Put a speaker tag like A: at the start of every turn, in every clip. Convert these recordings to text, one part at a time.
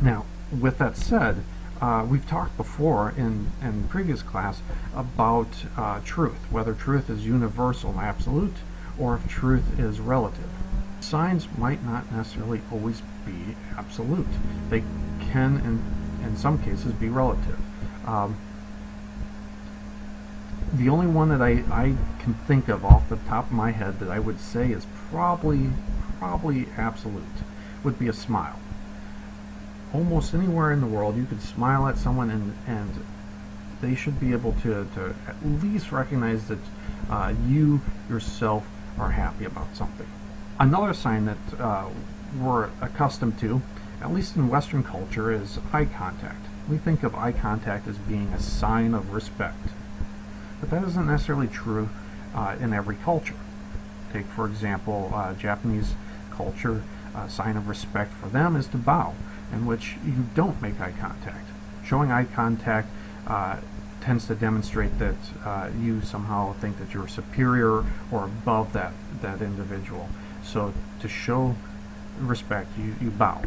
A: Now, with that said, we've talked before in previous class about truth, whether truth is universal and absolute, or if truth is relative. Signs might not necessarily always be absolute. They can, in some cases, be relative. The only one that I can think of off the top of my head that I would say is probably absolute would be a smile. Almost anywhere in the world you could smile at someone and they should be able to at least recognize that you yourself are happy about something. Another sign that we're accustomed to, at least in Western culture, is eye contact. We think of eye contact as being a sign of respect. But that isn't necessarily true in every culture. Take, for example, Japanese culture. A sign of respect for them is to bow, in which you don't make eye contact. Showing eye contact tends to demonstrate that you somehow think that you're superior or above that individual. So to show respect, you bow.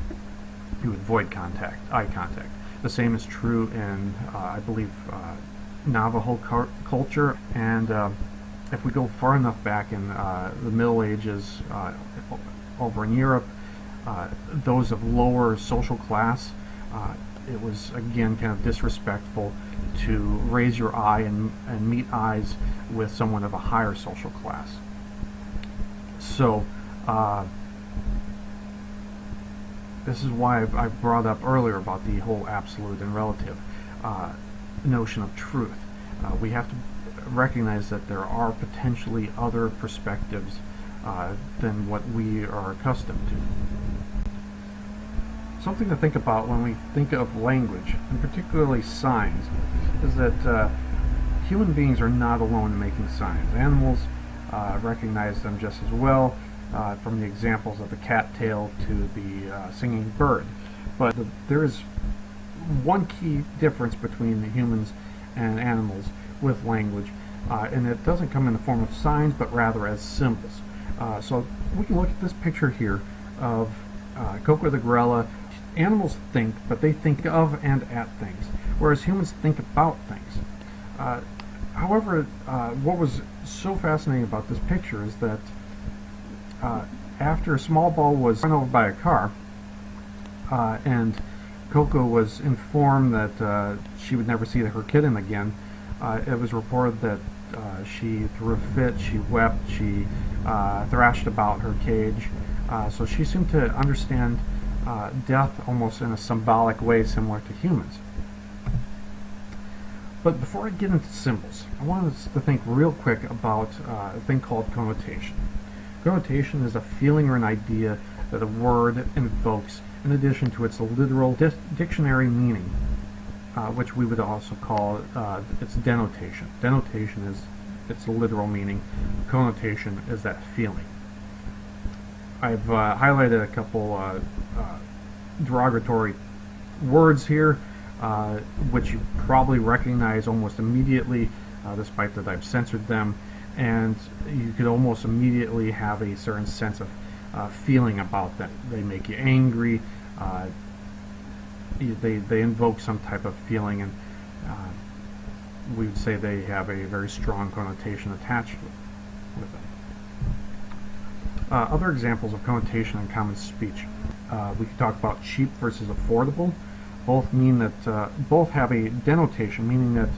A: You avoid eye contact. The same is true in, I believe, Navajo culture, and if we go far enough back in the Middle Ages over in Europe, those of lower social class, it was again kind of disrespectful to raise your eye and meet eyes with someone of a higher social class. So this is why I brought up earlier about the whole absolute and relative notion of truth. We have to recognize that there are potentially other perspectives than what we are accustomed to. Something to think about when we think of language, and particularly signs, is that human beings are not alone in making signs. Animals recognize them just as well, from the examples of the cattail to the singing bird. But there is one key difference between the humans and animals with language, and it doesn't come in the form of signs, but rather as symbols. So we can look at this picture here of Coco the gorilla. Animals think, but they think of and at things, whereas humans think about things. However, what was so fascinating about this picture is that after a small ball was run over by a car, and Coco was informed that she would never see her kitten again, it was reported that she threw a fit, she wept, she thrashed about her cage. So she seemed to understand death almost in a symbolic way, similar to humans. But before I get into symbols, I want us to think real quick about a thing called connotation. Connotation is a feeling or an idea that a word invokes in addition to its literal dictionary meaning, which we would also call its denotation. Denotation is its literal meaning. Connotation is that feeling. I've highlighted a couple derogatory words here, which you probably recognize almost immediately, despite that I've censored them, and you could almost immediately have a certain sense of feeling about them. They make you angry, they invoke some type of feeling, and we would say they have a very strong connotation attached with them. Other examples of connotation in common speech. We could talk about cheap versus affordable. Both mean that both have a denotation, meaning that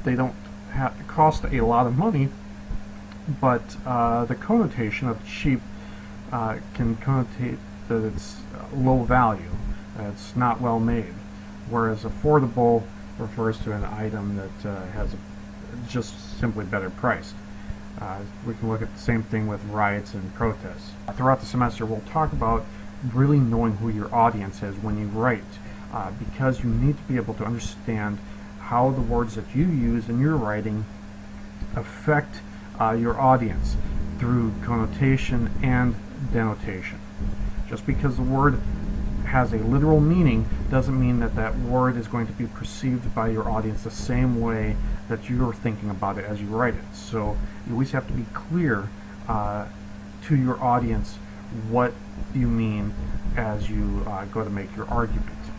A: they don't cost a lot of money, but the connotation of cheap can connotate that it's low value, that it's not well made, whereas affordable refers to an item that has just simply better priced. We can look at the same thing with riots and protests. Throughout the semester, we'll talk about really knowing who your audience is when you write, because you need to be able to understand how the words that you use in your writing affect your audience through connotation and denotation. Just because the word has a literal meaning doesn't mean that that word is going to be perceived by your audience the same way that you're thinking about it as you write it. So you always have to be clear to your audience what you mean as you go to make your argument.